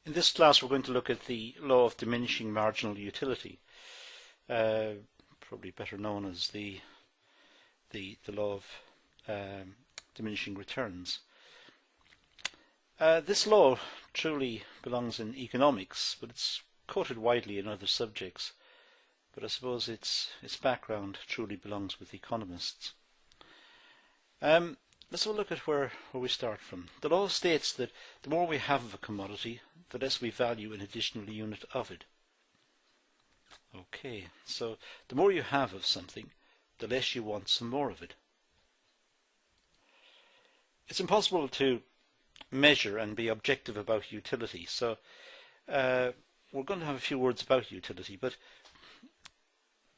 In this class we're going to look at the law of diminishing marginal utility, probably better known as the law of diminishing returns. This law truly belongs in economics, but it's quoted widely in other subjects. But I suppose its background truly belongs with economists. Let's have a look at where we start from. The law states that the more we have of a commodity, the less we value an additional unit of it. Okay, so the more you have of something, the less you want some more of it. It's impossible to measure and be objective about utility, so we're going to have a few words about utility, but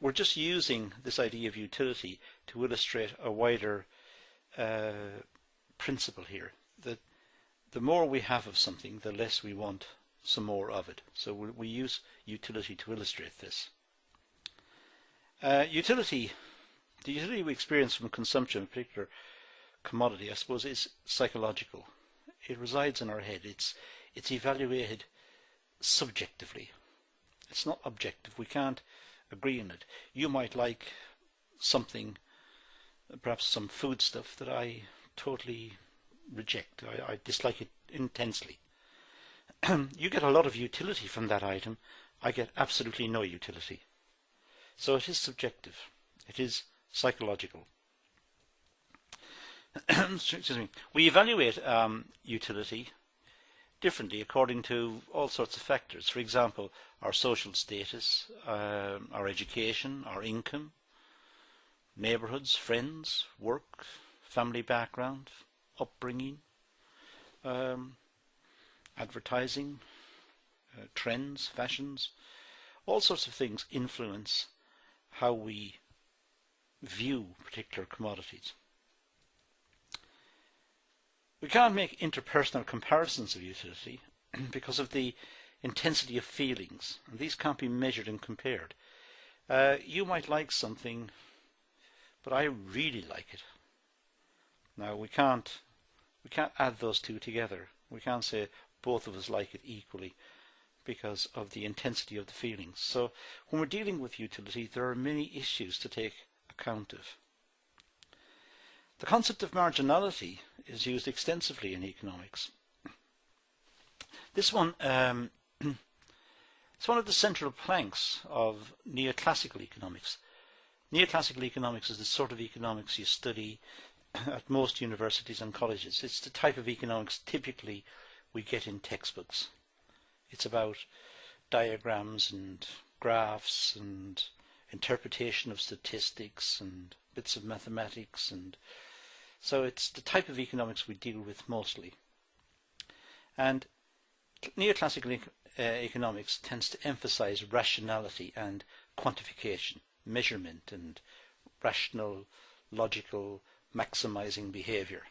we're just using this idea of utility to illustrate a wider principle here, that the more we have of something, the less we want some more of it. So we use utility to illustrate this. The utility we experience from consumption of a particular commodity, I suppose, is psychological. It resides in our head. It's evaluated subjectively. It's not objective. We can't agree on it. You might like something, perhaps some food stuff, that I totally reject. I dislike it intensely. You get a lot of utility from that item. I get absolutely no utility. So it is subjective. It is psychological. Excuse me. We evaluate utility differently according to all sorts of factors. For example, our social status, our education, our income, neighbourhoods, friends, work, family background, upbringing, advertising, trends, fashions, all sorts of things influence how we view particular commodities. We can't make interpersonal comparisons of utility because of the intensity of feelings, and these can't be measured and compared. You might like something, but I really like it. Now we can't add those two together. We can't say both of us like it equally because of the intensity of the feelings. So when we're dealing with utility, there are many issues to take account of. The concept of marginality is used extensively in economics. This one it's one of the central planks of neoclassical economics. Neoclassical economics is the sort of economics you study at most universities and colleges. It's the type of economics typically we get in textbooks. It's about diagrams and graphs and interpretation of statistics and bits of mathematics, and so it's the type of economics we deal with mostly. And neoclassical economics tends to emphasize rationality and quantification, measurement and rational, logical, maximizing behavior.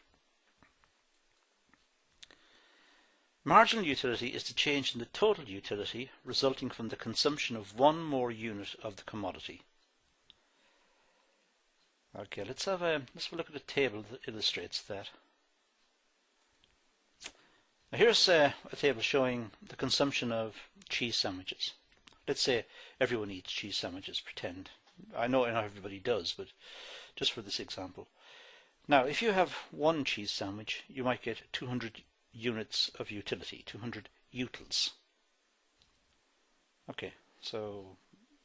Marginal utility is the change in the total utility resulting from the consumption of one more unit of the commodity. Okay, let's have a look at a table that illustrates that. Now here's a table showing the consumption of cheese sandwiches. Let's say everyone eats cheese sandwiches, pretend. I know not everybody does, but just for this example. Now, if you have one cheese sandwich, you might get 200 units of utility, 200 utils. Okay, so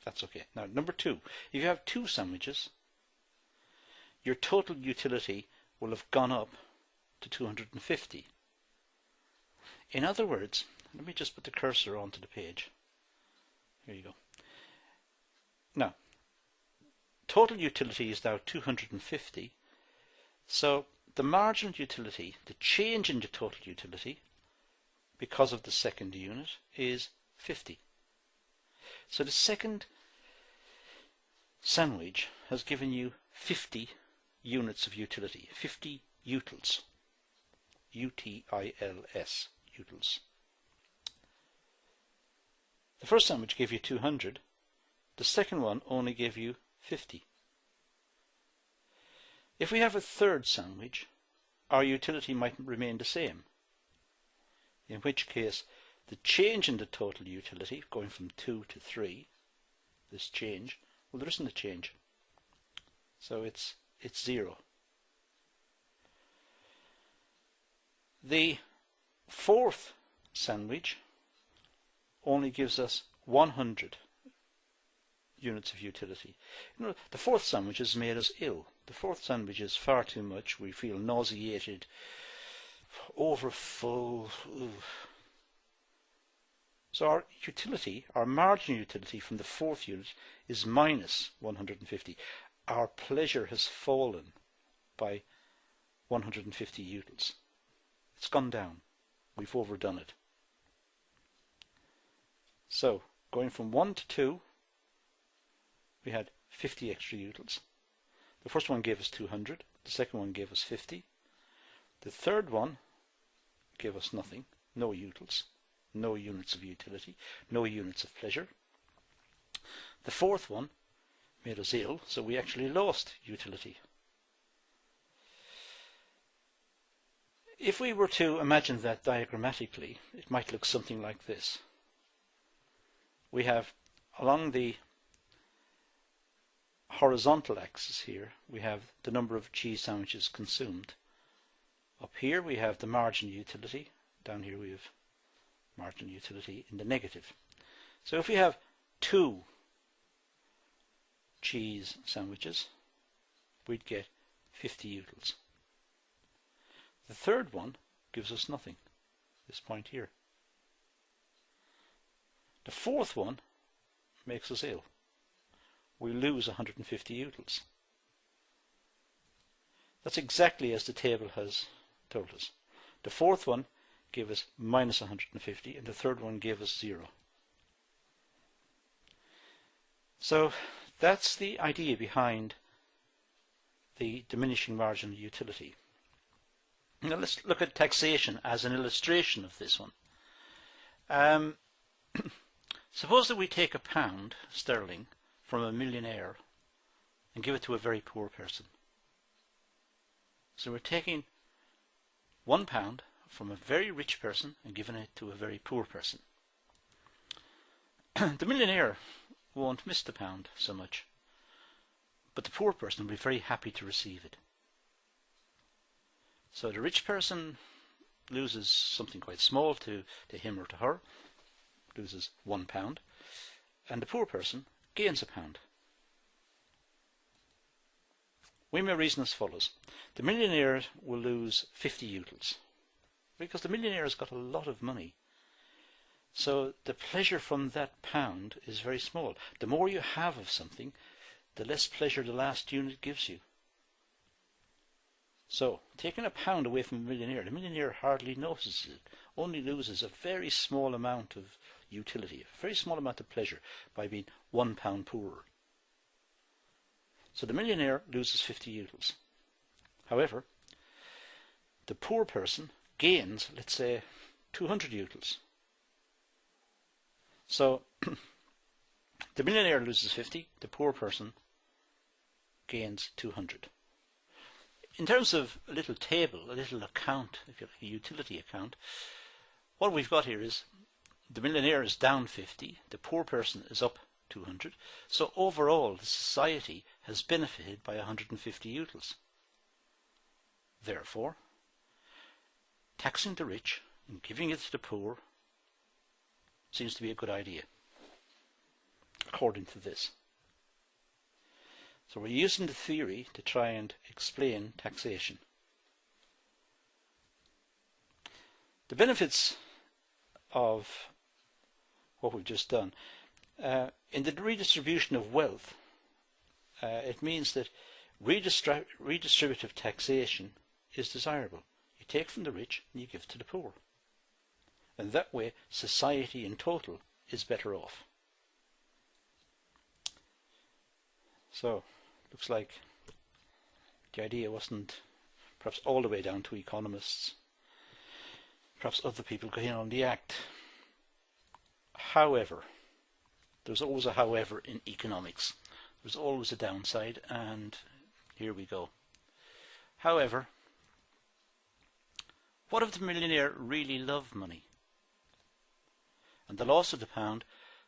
that's okay. Now, number two, if you have two sandwiches, your total utility will have gone up to 250. In other words, let me just put the cursor onto the page. Here you go. Now, total utility is now 250. So the marginal utility, the change in the total utility, because of the second unit, is 50. So the second sandwich has given you 50 units of utility, 50 utils, U-T-I-L-S, utils. The first sandwich gave you 200, the second one only gave you 50. If we have a third sandwich, our utility might remain the same, in which case The change in the total utility, going from 2 to 3, this change, well, there isn't a change. So it's 0. The fourth sandwich only gives us 100 units of utility. You know, the fourth sandwich has made us ill. The fourth sandwich is far too much. We feel nauseated, overfull. So our utility, our margin utility from the fourth unit is minus 150. Our pleasure has fallen by 150 utils. It's gone down. We've overdone it. So, going from 1 to 2, we had 50 extra utils. The first one gave us 200. The second one gave us 50. The third one gave us nothing. No utils. No units of utility. No units of pleasure. The fourth one made us ill, so we actually lost utility. If we were to imagine that diagrammatically, it might look something like this. We have, along the horizontal axis here, we have the number of cheese sandwiches consumed. Up here we have the margin utility. Down here we have margin utility in the negative. So if we have 2 cheese sandwiches, we'd get 50 utils. The third one gives us nothing, this point here. The fourth one makes us ill. We lose 150 utils. That's exactly as the table has told us. The fourth one gave us minus 150 and the third one gave us 0. So that's the idea behind the diminishing marginal utility. Now let's look at taxation as an illustration of this one. Suppose that we take £1 sterling from a millionaire and give it to a very poor person. So we're taking £1 from a very rich person and giving it to a very poor person. The millionaire won't miss the pound so much, but the poor person will be very happy to receive it. So the rich person loses something quite small to him or to her, loses £1, and the poor person gains £1. We may reason as follows. The millionaire will lose 50 utils because the millionaire has got a lot of money. So the pleasure from that pound is very small. The more you have of something, the less pleasure the last unit gives you. So, taking £1 away from the millionaire hardly notices it, only loses a very small amount of utility, a very small amount of pleasure by being £1 poorer. So the millionaire loses 50 utils. However, the poor person gains, let's say, 200 utils. So, the millionaire loses 50, the poor person gains 200. In terms of a little table, a little account, if you like, a utility account, what we've got here is the millionaire is down 50, the poor person is up 200. So overall, the society has benefited by 150 utils. Therefore, taxing the rich and giving it to the poor seems to be a good idea, according to this. So we're using the theory to try and explain taxation. The benefits of what we've just done, in the redistribution of wealth, it means that redistributive taxation is desirable. You take from the rich and you give to the poor. And that way society in total is better off. So, looks like the idea wasn't perhaps all the way down to economists. Perhaps other people got in on the act. However, there's always a however in economics. There's always a downside, and here we go. However, what if the millionaire really loved money? and the loss of the pound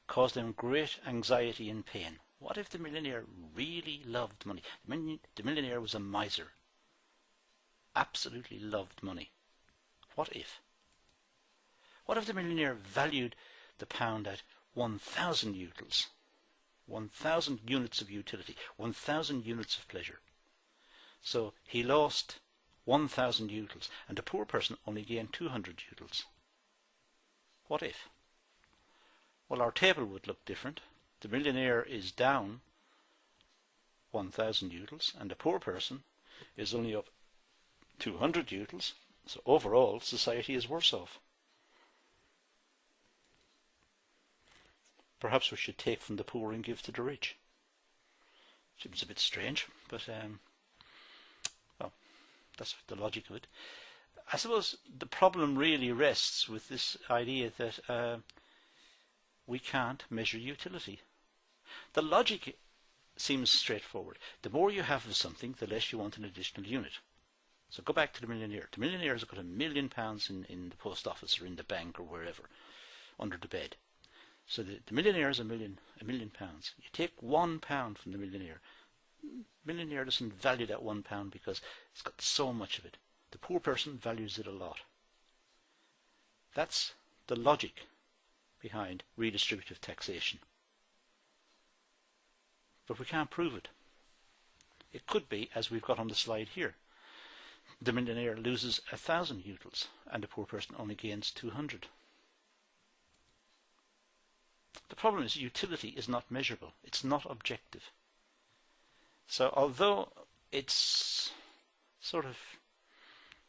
caused them great anxiety and pain. What if the millionaire really loved money? The millionaire was a miser, absolutely loved money. What if? What if the millionaire valued the pound at 1,000 utils? 1,000 units of utility, 1,000 units of pleasure. So he lost 1,000 utils, and a poor person only gained 200 utils. What if? Well, our table would look different. The millionaire is down 1,000 utils, and the poor person is only up 200 utils. So overall, society is worse off. Perhaps we should take from the poor and give to the rich. Seems a bit strange, but well, that's the logic of it. I suppose the problem really rests with this idea that we can't measure utility. The logic seems straightforward. The more you have of something, the less you want an additional unit. So go back to the millionaire. The millionaire has got £1 million in the post office or in the bank or wherever, under the bed. So the millionaire has £1 million. You take £1 from the millionaire. The millionaire doesn't value that £1 because it's got so much of it. The poor person values it a lot. That's the logic behind redistributive taxation. But we can't prove it. It could be, as we've got on the slide here. The millionaire loses 1,000 utils and the poor person only gains 200. The problem is utility is not measurable. It's not objective. So although it's sort of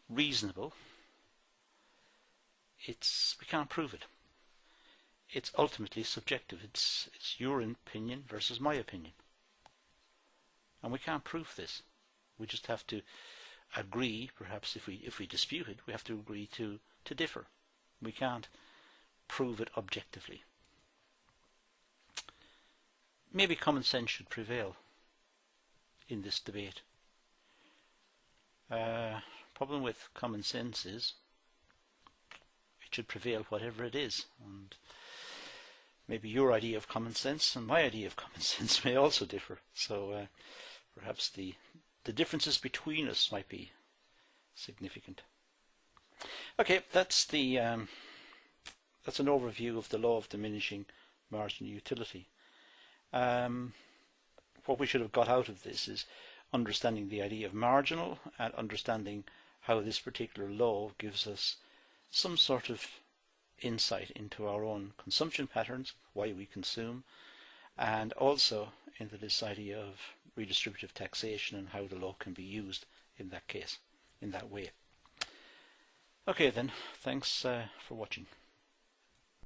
reasonable, we can't prove it. It's ultimately subjective. It's your opinion versus my opinion. And we can't prove this. We just have to agree, perhaps if we dispute it, we have to agree to differ. We can't prove it objectively. Maybe common sense should prevail in this debate. Problem with common sense is it should prevail whatever it is, and maybe your idea of common sense and my idea of common sense may also differ. So perhaps the differences between us might be significant. Okay, that's an overview of the law of diminishing marginal utility. What we should have got out of this is understanding the idea of marginal and understanding how this particular law gives us some sort of insight into our own consumption patterns, why we consume, and also into this idea of redistributive taxation and how the law can be used in that case, in that way. Okay then, thanks for watching.